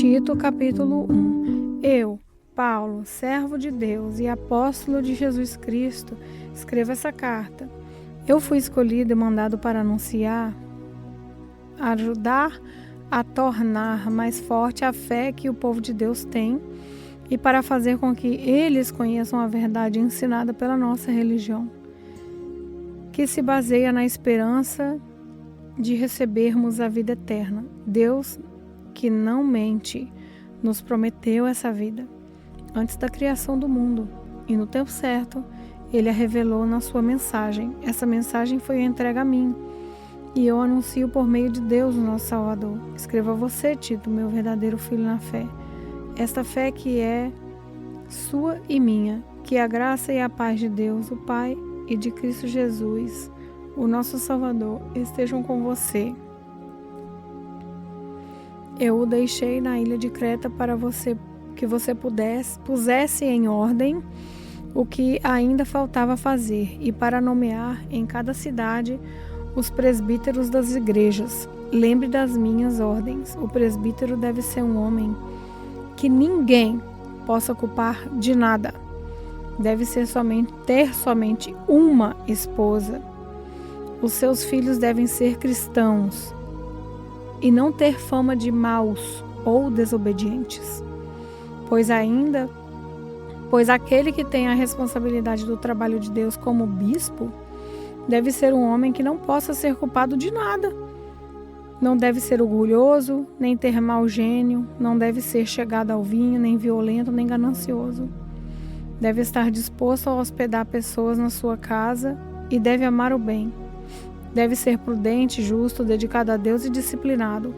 Tito, capítulo 1. Eu, Paulo, servo de Deus e apóstolo de Jesus Cristo, escrevo essa carta. Eu fui escolhido e mandado para anunciar, ajudar a tornar mais forte a fé que o povo de Deus tem e para fazer com que eles conheçam a verdade ensinada pela nossa religião, que se baseia na esperança de recebermos a vida eterna. Deus, que não mente, nos prometeu essa vida antes da criação do mundo, e no tempo certo Ele a revelou na sua mensagem. Essa mensagem foi entregue a mim, e eu anuncio por meio de Deus, o nosso Salvador. Escrevo a você, Tito, meu verdadeiro filho na fé, esta fé que é sua e minha, que a graça e a paz de Deus, o Pai, e de Cristo Jesus, o nosso Salvador, estejam com você. Eu o deixei na ilha de Creta para que você pusesse em ordem o que ainda faltava fazer e para nomear em cada cidade os presbíteros das igrejas. Lembre das minhas ordens. O presbítero deve ser um homem que ninguém possa culpar de nada. Deve ter somente uma esposa. Os seus filhos devem ser cristãos e não ter fama de maus ou desobedientes. Pois aquele que tem a responsabilidade do trabalho de Deus como bispo deve ser um homem que não possa ser culpado de nada. Não deve ser orgulhoso, nem ter mau gênio, não deve ser chegado ao vinho, nem violento, nem ganancioso. Deve estar disposto a hospedar pessoas na sua casa e deve amar o bem. Deve ser prudente, justo, dedicado a Deus e disciplinado.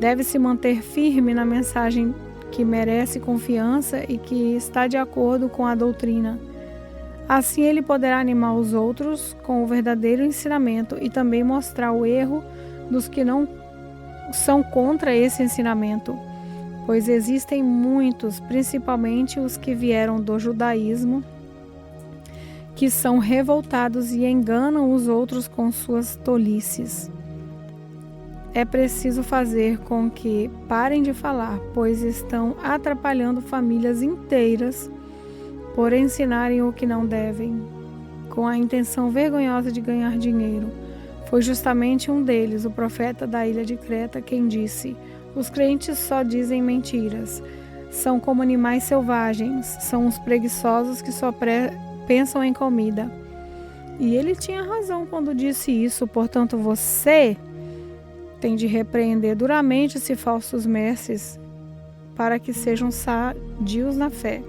Deve se manter firme na mensagem que merece confiança e que está de acordo com a doutrina. Assim ele poderá animar os outros com o verdadeiro ensinamento e também mostrar o erro dos que não são contra esse ensinamento, pois existem muitos, principalmente os que vieram do judaísmo, que são revoltados e enganam os outros com suas tolices. É preciso fazer com que parem de falar, pois estão atrapalhando famílias inteiras por ensinarem o que não devem, com a intenção vergonhosa de ganhar dinheiro. Foi justamente um deles, o profeta da ilha de Creta, quem disse: os crentes só dizem mentiras, são como animais selvagens, são os preguiçosos que só pensam em comida. E ele tinha razão quando disse isso. Portanto, você tem de repreender duramente esses falsos mestres para que sejam sadios na fé.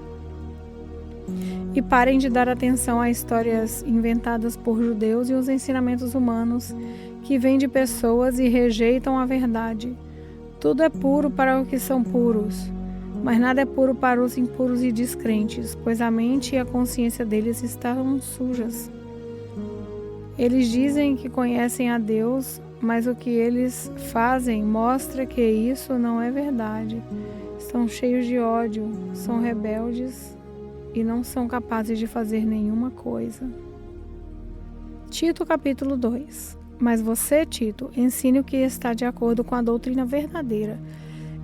E parem de dar atenção a histórias inventadas por judeus e os ensinamentos humanos que vêm de pessoas e rejeitam a verdade. Tudo é puro para os que são puros, mas nada é puro para os impuros e descrentes, pois a mente e a consciência deles estão sujas. Eles dizem que conhecem a Deus, mas o que eles fazem mostra que isso não é verdade. Estão cheios de ódio, são rebeldes e não são capazes de fazer nenhuma coisa. Tito, capítulo 2. Mas você, Tito, ensine o que está de acordo com a doutrina verdadeira.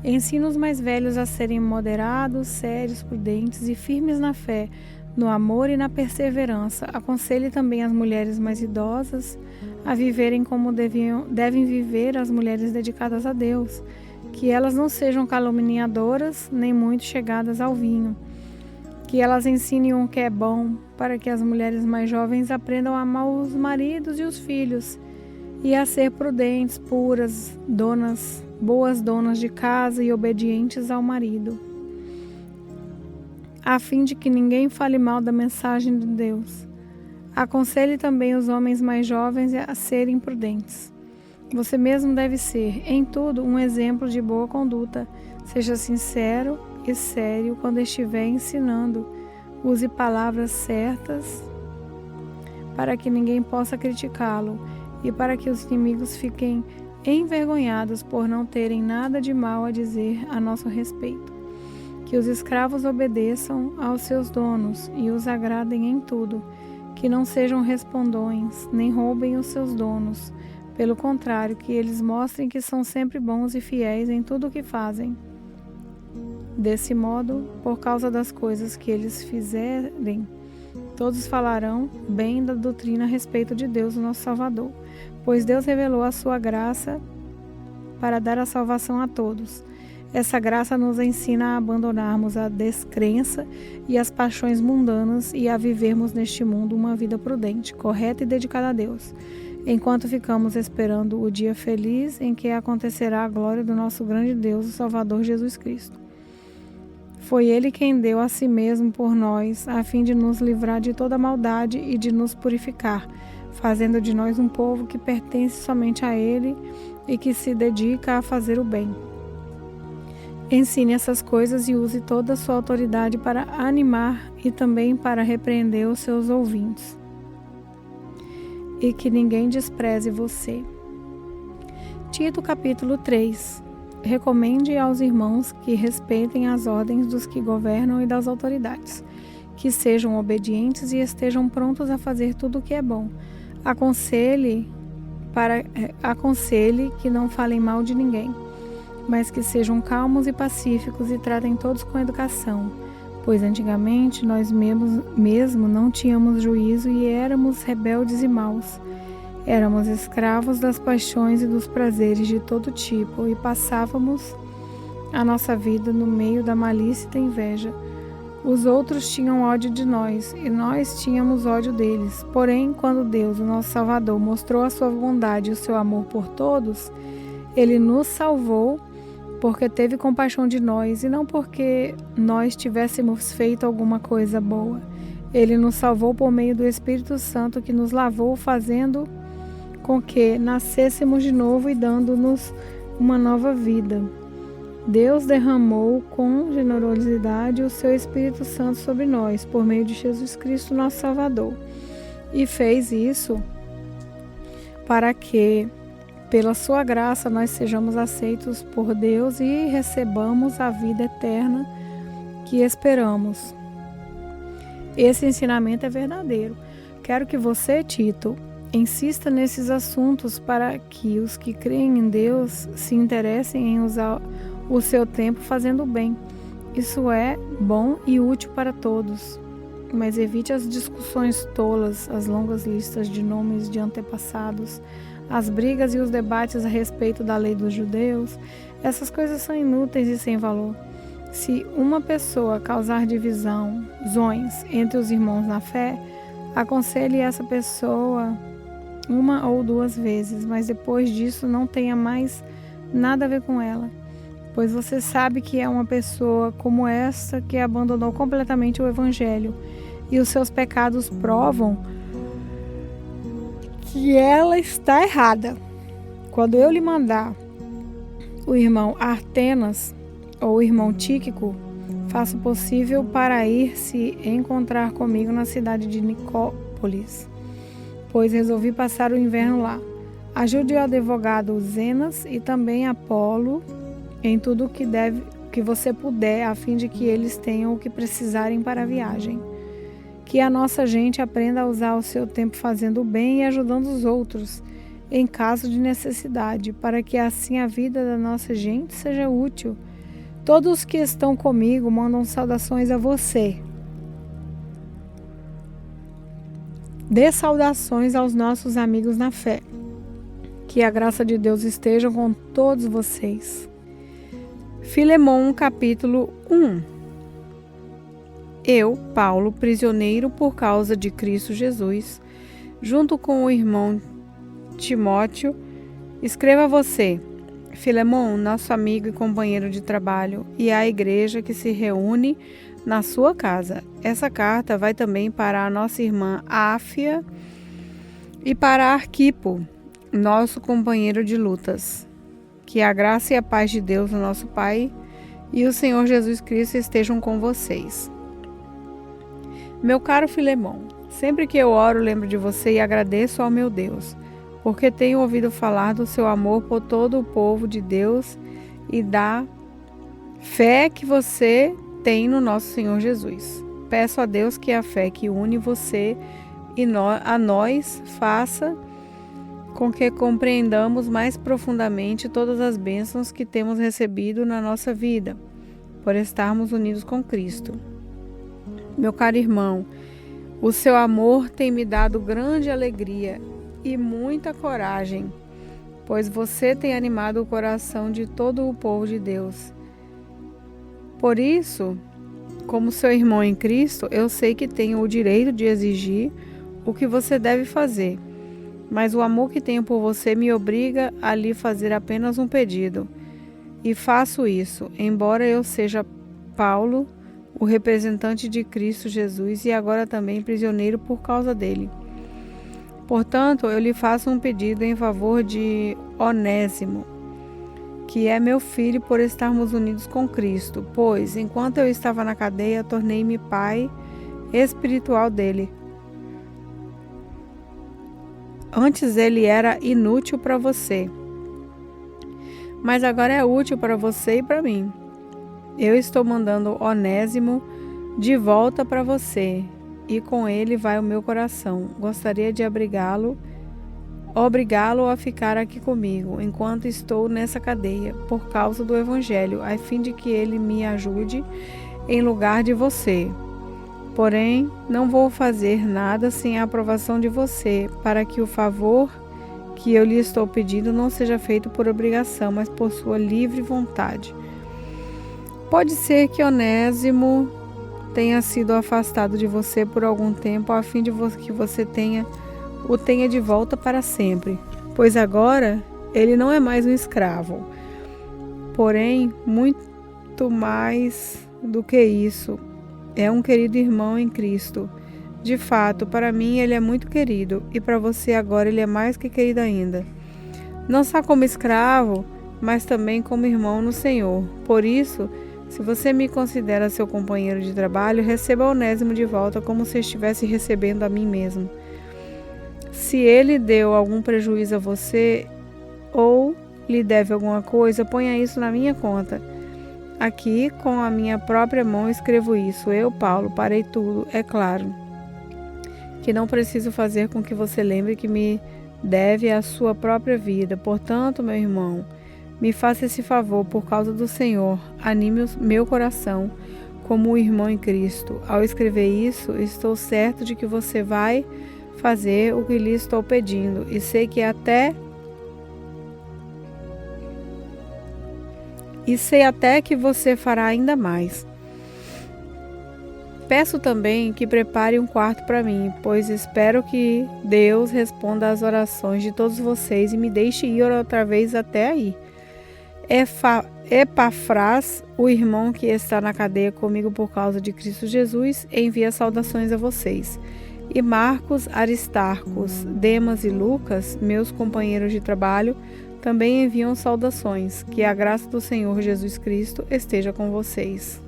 Ensina os mais velhos a serem moderados, sérios, prudentes e firmes na fé, no amor e na perseverança. Aconselhe também as mulheres mais idosas a viverem como devem viver as mulheres dedicadas a Deus, que elas não sejam caluniadoras nem muito chegadas ao vinho, que elas ensinem o que é bom, para que as mulheres mais jovens aprendam a amar os maridos e os filhos, e a ser prudentes, puras, boas donas de casa e obedientes ao marido, a fim de que ninguém fale mal da mensagem de Deus. Aconselhe também os homens mais jovens a serem prudentes. Você mesmo deve ser, em tudo, um exemplo de boa conduta. Seja sincero e sério quando estiver ensinando. Use palavras certas para que ninguém possa criticá-lo e para que os inimigos fiquem envergonhados por não terem nada de mal a dizer a nosso respeito. Que os escravos obedeçam aos seus donos e os agradem em tudo, que não sejam respondões, nem roubem os seus donos. Pelo contrário, que eles mostrem que são sempre bons e fiéis em tudo o que fazem. Desse modo, por causa das coisas que eles fizerem, todos falarão bem da doutrina a respeito de Deus, o nosso Salvador, pois Deus revelou a sua graça para dar a salvação a todos. Essa graça nos ensina a abandonarmos a descrença e as paixões mundanas e a vivermos neste mundo uma vida prudente, correta e dedicada a Deus, enquanto ficamos esperando o dia feliz em que acontecerá a glória do nosso grande Deus, o Salvador Jesus Cristo. Foi Ele quem deu a si mesmo por nós, a fim de nos livrar de toda maldade e de nos purificar, fazendo de nós um povo que pertence somente a Ele e que se dedica a fazer o bem. Ensine essas coisas e use toda a sua autoridade para animar e também para repreender os seus ouvintes. E que ninguém despreze você. Tito capítulo 3. Recomende aos irmãos que respeitem as ordens dos que governam e das autoridades, que sejam obedientes e estejam prontos a fazer tudo o que é bom. Aconselhe que não falem mal de ninguém, mas que sejam calmos e pacíficos e tratem todos com educação, pois antigamente nós mesmo não tínhamos juízo e éramos rebeldes e maus. Éramos escravos das paixões e dos prazeres de todo tipo e passávamos a nossa vida no meio da malícia e da inveja. Os outros tinham ódio de nós e nós tínhamos ódio deles. Porém, quando Deus, o nosso Salvador, mostrou a sua bondade e o seu amor por todos, Ele nos salvou porque teve compaixão de nós e não porque nós tivéssemos feito alguma coisa boa. Ele nos salvou por meio do Espírito Santo que nos lavou, fazendo com que nascêssemos de novo e dando-nos uma nova vida. Deus derramou com generosidade o seu Espírito Santo sobre nós, por meio de Jesus Cristo, nosso Salvador. E fez isso para que, pela sua graça, nós sejamos aceitos por Deus e recebamos a vida eterna que esperamos. Esse ensinamento é verdadeiro. Quero que você, Tito, insista nesses assuntos para que os que creem em Deus se interessem em usar o seu tempo fazendo o bem. Isso é bom e útil para todos. Mas evite as discussões tolas, as longas listas de nomes de antepassados, as brigas e os debates a respeito da lei dos judeus. Essas coisas são inúteis e sem valor. Se uma pessoa causar divisões entre os irmãos na fé, aconselhe essa pessoa 1 ou 2 vezes, mas depois disso não tenha mais nada a ver com ela, pois você sabe que é uma pessoa como esta que abandonou completamente o Evangelho e os seus pecados provam que ela está errada. Quando eu lhe mandar o irmão Artenas ou o irmão Tíquico, faça o possível para ir se encontrar comigo na cidade de Nicópolis, pois resolvi passar o inverno lá. Ajude o advogado Zenas e também Apolo em tudo o que você puder, a fim de que eles tenham o que precisarem para a viagem. Que a nossa gente aprenda a usar o seu tempo fazendo o bem e ajudando os outros, em caso de necessidade, para que assim a vida da nossa gente seja útil. Todos que estão comigo mandam saudações a você. Dê saudações aos nossos amigos na fé. Que a graça de Deus esteja com todos vocês. Filemon, capítulo 1. Eu, Paulo, prisioneiro por causa de Cristo Jesus, junto com o irmão Timóteo, escrevo a você, Filemon, nosso amigo e companheiro de trabalho, e à igreja que se reúne na sua casa. Essa carta vai também para a nossa irmã Áfia e para Arquipo, nosso companheiro de lutas. Que a graça e a paz de Deus, o nosso Pai, e o Senhor Jesus Cristo estejam com vocês. Meu caro Filemon, sempre que eu oro, lembro de você e agradeço ao meu Deus, porque tenho ouvido falar do seu amor por todo o povo de Deus e da fé que você tem no nosso Senhor Jesus. Peço a Deus que a fé que une você e a nós faça com que compreendamos mais profundamente todas as bênçãos que temos recebido na nossa vida. por estarmos unidos com Cristo. Meu caro irmão, o seu amor tem me dado grande alegria e muita coragem, pois você tem animado o coração de todo o povo de Deus. Por isso, como seu irmão em Cristo, eu sei que tenho o direito de exigir o que você deve fazer, mas o amor que tenho por você me obriga a lhe fazer apenas um pedido. E faço isso, embora eu seja Paulo, o representante de Cristo Jesus e agora também prisioneiro por causa dele. Portanto, eu lhe faço um pedido em favor de Onésimo, que é meu filho por estarmos unidos com Cristo, pois, enquanto eu estava na cadeia, tornei-me pai espiritual dele. Antes ele era inútil para você, mas agora é útil para você e para mim. Eu estou mandando Onésimo de volta para você, e com ele vai o meu coração. Gostaria de obrigá-lo a ficar aqui comigo, enquanto estou nessa cadeia, por causa do Evangelho, a fim de que ele me ajude em lugar de você. Porém, não vou fazer nada sem a aprovação de você, para que o favor que eu lhe estou pedindo não seja feito por obrigação, mas por sua livre vontade. Pode ser que Onésimo tenha sido afastado de você por algum tempo, a fim de que você o tenha de volta para sempre, pois agora ele não é mais um escravo. Porém, muito mais do que isso, é um querido irmão em Cristo. De fato, para mim ele é muito querido, e para você agora ele é mais que querido ainda. Não só como escravo, mas também como irmão no Senhor. Por isso, se você me considera seu companheiro de trabalho, receba Onésimo de volta como se estivesse recebendo a mim mesmo. Se ele deu algum prejuízo a você ou lhe deve alguma coisa, ponha isso na minha conta. Aqui, com a minha própria mão, escrevo isso. Eu, Paulo, parei tudo. É claro que não preciso fazer com que você lembre que me deve a sua própria vida. Portanto, meu irmão, me faça esse favor por causa do Senhor. Anime o meu coração como um irmão em Cristo. Ao escrever isso, estou certo de que você vai fazer o que lhe estou pedindo, e sei até que você fará ainda mais. Peço também que prepare um quarto para mim, pois espero que Deus responda às orações de todos vocês e me deixe ir outra vez até aí. Epafras, o irmão que está na cadeia comigo por causa de Cristo Jesus, envia saudações a vocês. E Marcos, Aristarcos, Demas e Lucas, meus companheiros de trabalho, também enviam saudações. Que a graça do Senhor Jesus Cristo esteja com vocês.